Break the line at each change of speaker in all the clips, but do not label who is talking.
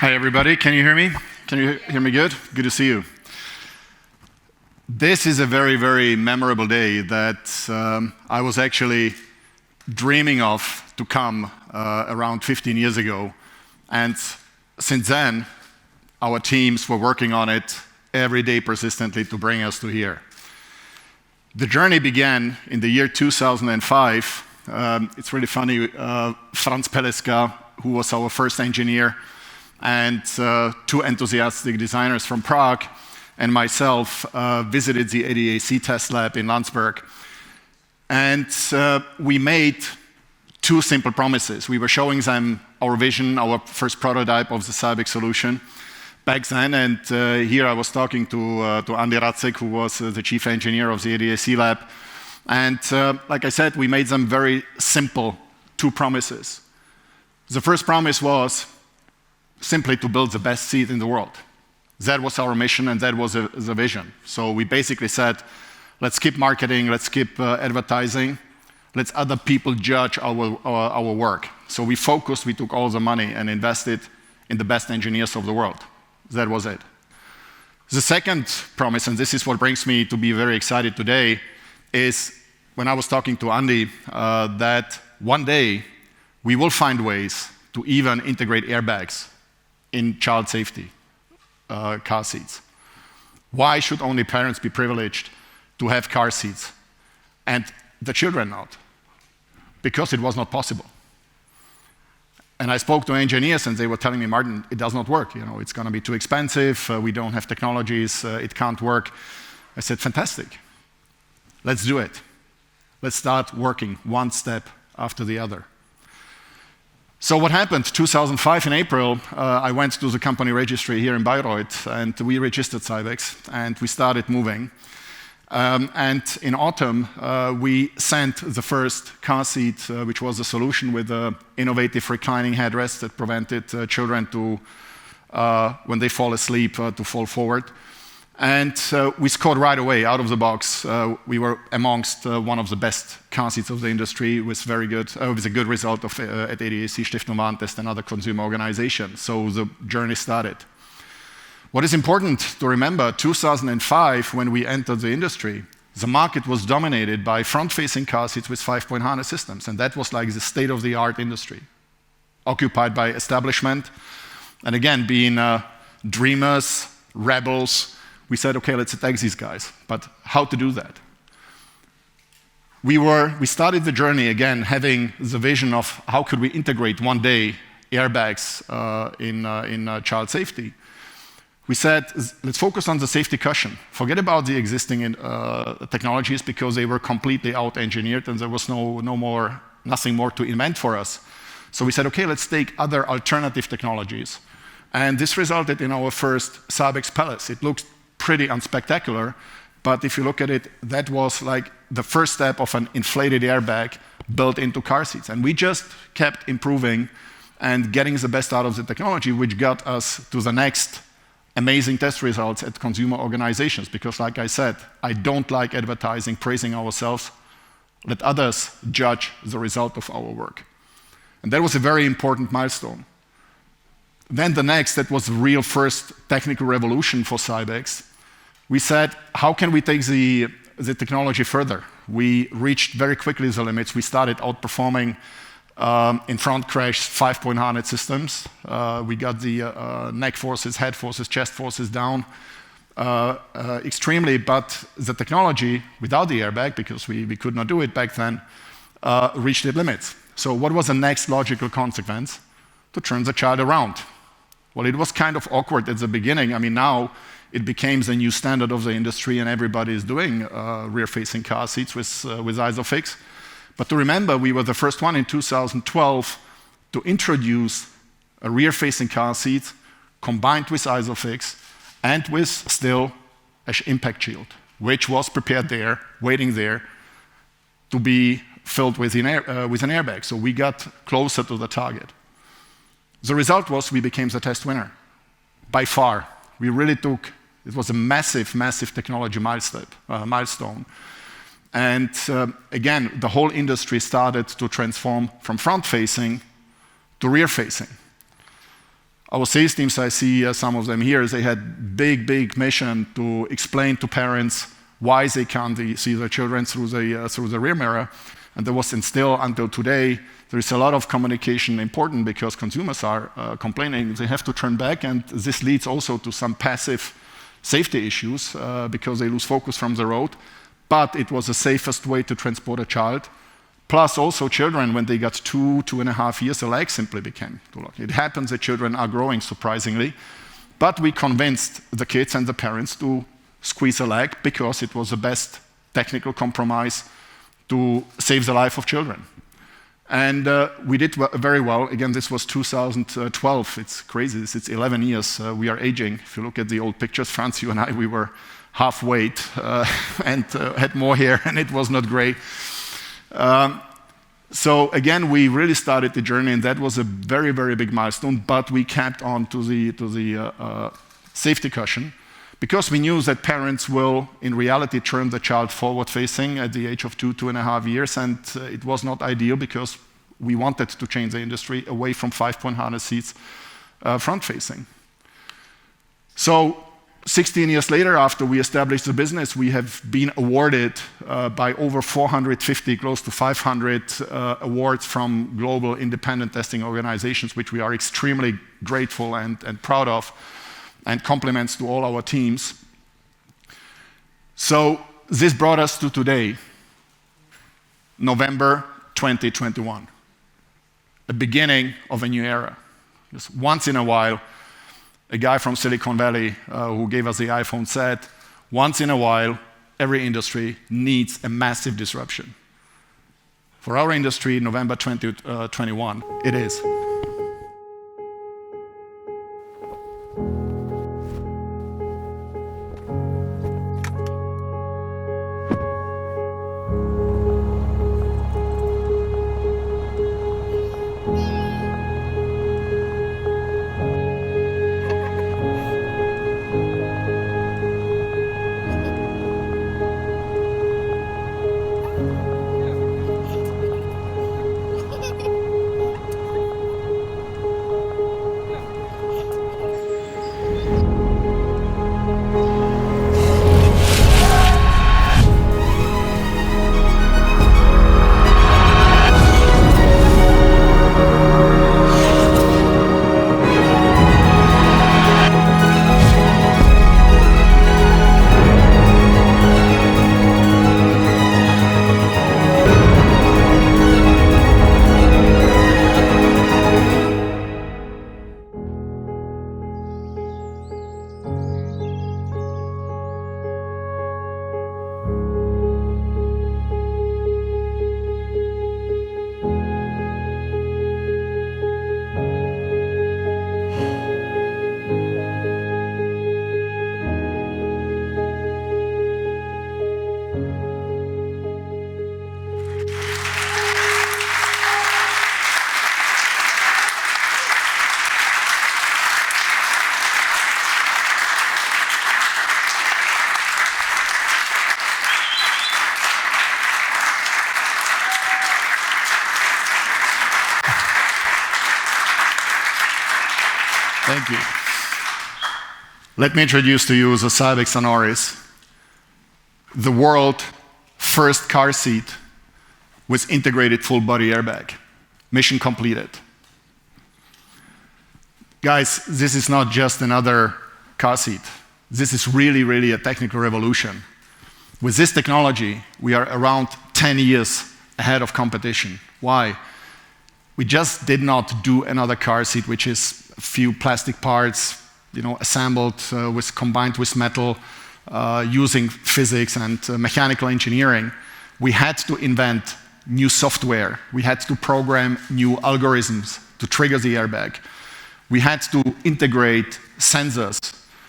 Hi, everybody. Can you hear me? Can you hear me good? Good to see you. This is a very, very memorable day that I was actually dreaming of to come around 15 years ago. And since then, our teams were working on it every day persistently to bring us to here. The journey began in the year 2005. It's really funny, Franz Peleska, who was our first engineer, and two enthusiastic designers from Prague and myself visited the ADAC test lab in Landsberg. And we made two simple promises. We were showing them our vision, our first prototype of the Cybex solution back then. And here I was talking to Andy Racek, who was the chief engineer of the ADAC lab. And like I said, we made them very simple, two promises. The first promise was simply to build the best seat in the world. That was our mission, and that was the vision. So we basically said, let's keep marketing, let's keep advertising, let's other people judge our work. So we focused, we took all the money and invested in the best engineers of the world. That was it. The second promise, and this is what brings me to be very excited today, is when I was talking to Andy, that one day we will find ways to even integrate airbags in child safety car seats. Why should only parents be privileged to have car seats and the children not? Because it was not possible. And I spoke to engineers and they were telling me, Martin, it does not work. You know, it's going to be too expensive. We don't have technologies. It can't work. I said, fantastic. Let's do it. Let's start working one step after the other. So what happened? 2005 in April, I went to the company registry here in Bayreuth, and we registered Cybex, and we started moving. And in autumn, we sent the first car seat, which was a solution with an innovative reclining headrest that prevented children to, when they fall asleep, to fall forward. And we scored right away out of the box. We were amongst one of the best car seats of the industry with with a good result of, at ADAC, Stiftung Warentest, and other consumer organizations. So the journey started. What is important to remember, 2005, when we entered the industry, the market was dominated by front-facing car seats with 5-point harness systems, and that was like the state-of-the-art industry, occupied by establishment. And again, being dreamers, rebels, we said, okay, let's attack these guys. But how to do that? We started the journey again, having the vision of how could we integrate one day airbags in child safety. We said, let's focus on the safety cushion. Forget about the existing technologies because they were completely out-engineered and there was nothing more to invent for us. So we said, okay, let's take other alternative technologies. And this resulted in our first Cybex Palace. It looks pretty unspectacular, but if you look at it, that was like the first step of an inflated airbag built into car seats. And we just kept improving and getting the best out of the technology, which got us to the next amazing test results at consumer organizations. Because like I said, I don't like advertising, praising ourselves. Let others judge the result of our work. And that was a very important milestone. Then the next, that was the real first technical revolution for Cybex. We said, how can we take the technology further? We reached very quickly the limits. We started outperforming in front crash 5-point harness systems. We got the neck forces, head forces, chest forces down extremely, but the technology without the airbag, because we could not do it back then, reached its limits. So what was the next logical consequence? To turn the child around. Well, it was kind of awkward at the beginning. I mean, now it became the new standard of the industry and everybody is doing rear-facing car seats with ISOFIX. But to remember, we were the first one in 2012 to introduce a rear-facing car seat combined with ISOFIX and with still an impact shield, which was prepared there, waiting there to be filled with an airbag. So we got closer to the target. The result was we became the test winner, by far. We really it was a massive, massive technology milestone. And again, the whole industry started to transform from front-facing to rear-facing. Our sales teams, I see some of them here, they had big mission to explain to parents why they can't see their children through the rear mirror. And there was, and still until today, there is a lot of communication important because consumers are complaining they have to turn back, and this leads also to some passive safety issues because they lose focus from the road. But it was the safest way to transport a child. Plus also children, when they got 2.5 years, the leg simply became too long. It happens that children are growing surprisingly, but we convinced the kids and the parents to squeeze a leg because it was the best technical compromise to save the life of children. And we did very well. Again, this was 2012. It's crazy. It's 11 years. We are aging. If you look at the old pictures, Franz, you and I, we were half weight and had more hair, and it was not great. So again, we really started the journey, and that was a very big milestone. But we kept on to the safety cushion because we knew that parents will, in reality, turn the child forward-facing at the age of 2.5 years, and it was not ideal because we wanted to change the industry away from 5-point harness seats front-facing. So 16 years later, after we established the business, we have been awarded by over 450, close to 500 awards from global independent testing organizations, which we are extremely grateful and proud of, and compliments to all our teams. So this brought us to today, November 2021, the beginning of a new era. Just once in a while, a guy from Silicon Valley who gave us the iPhone said, once in a while, every industry needs a massive disruption. For our industry, November 2021, it is. Thank you. Let me introduce to you the Cybex Anoris, the world's first car seat with integrated full-body airbag. Mission completed. Guys, this is not just another car seat. This is really a technical revolution. With this technology, we are around 10 years ahead of competition. Why? We just did not do another car seat, which is a few plastic parts, assembled combined with metal, using physics and mechanical engineering. We had to invent new software. We had to program new algorithms to trigger the airbag. We had to integrate sensors.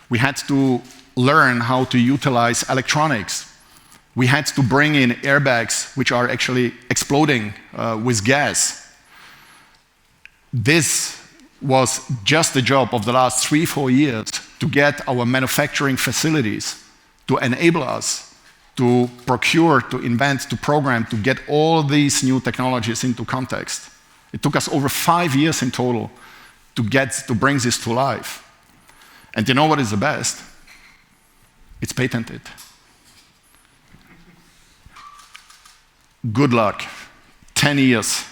We had to learn how to utilize electronics. We had to bring in airbags which are actually exploding with gas. This was just the job of the last 3-4 years to get our manufacturing facilities to enable us to procure, to invent, to program, to get all these new technologies into context. It took us over 5 years in total to bring this to life. And you know what is the best? It's patented. Good luck. 10 years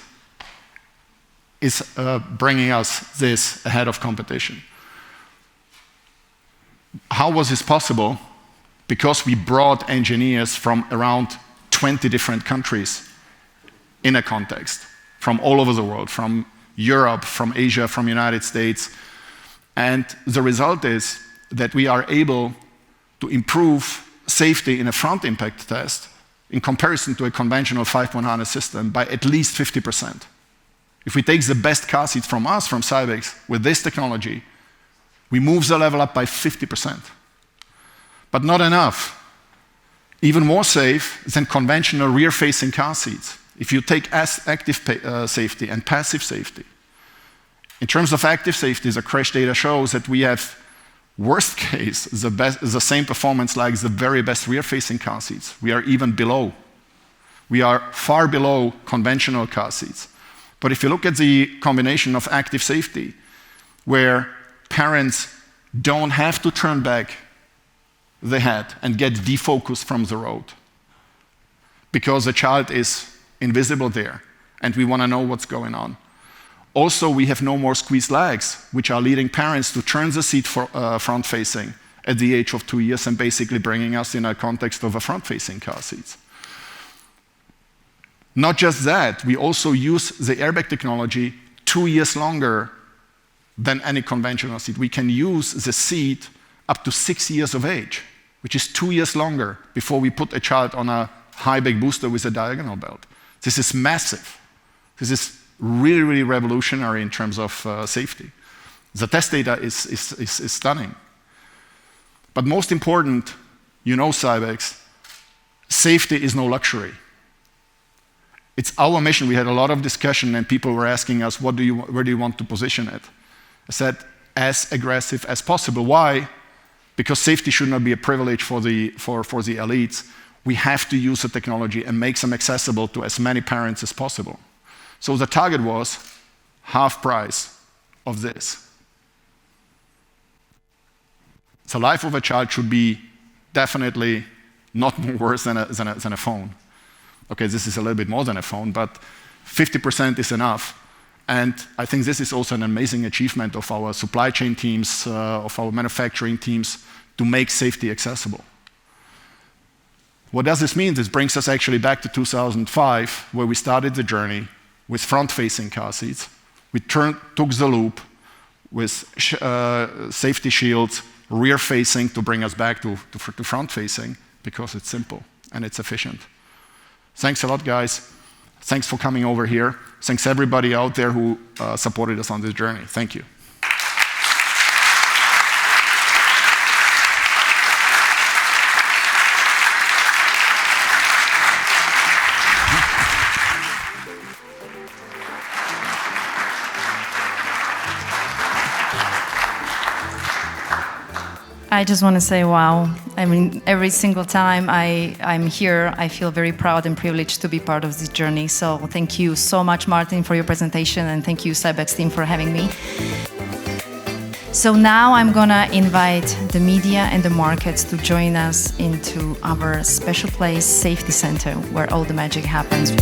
is bringing us this ahead of competition. How was this possible? Because we brought engineers from around 20 different countries in a context, from all over the world, from Europe, from Asia, from United States. And the result is that we are able to improve safety in a front impact test in comparison to a conventional 5-point harness system by at least 50%. If we take the best car seats from us, from Cybex, with this technology, we move the level up by 50%. But not enough. Even more safe than conventional rear-facing car seats. If you take active safety and passive safety. In terms of active safety, the crash data shows that we have, worst case, the same performance like the very best rear-facing car seats. We are even below. We are far below conventional car seats. But if you look at the combination of active safety, where parents don't have to turn back the head and get defocused from the road because the child is invisible there and we want to know what's going on. Also, we have no more squeezed legs, which are leading parents to turn the seat front-facing at the age of 2 years and basically bringing us in a context of a front-facing car seats. Not just that, we also use the airbag technology 2 years longer than any conventional seat. We can use the seat up to 6 years of age, which is 2 years longer before we put a child on a high-back booster with a diagonal belt. This is massive. This is really, really revolutionary in terms of safety. The test data is stunning. But most important, you know Cybex, safety is no luxury. It's our mission. We had a lot of discussion and people were asking us, where do you want to position it? I said, as aggressive as possible. Why? Because safety should not be a privilege for the elites. We have to use the technology and make them accessible to as many parents as possible. So the target was half price of this. The life of a child should be definitely not more worse than a phone. Okay, this is a little bit more than a phone, but 50% is enough. And I think this is also an amazing achievement of our supply chain teams, of our manufacturing teams, to make safety accessible. What does this mean? This brings us actually back to 2005, where we started the journey with front-facing car seats. We took the loop with safety shields, rear-facing to bring us back to front-facing, because it's simple and it's efficient. Thanks a lot, guys. Thanks for coming over here. Thanks everybody out there who supported us on this journey. Thank you.
I just want to say, wow. I mean, every single time I'm here, I feel very proud and privileged to be part of this journey. So thank you so much, Martin, for your presentation, and thank you, Cybex team, for having me. So now I'm gonna invite the media and the markets to join us into our special place, Safety Center, where all the magic happens.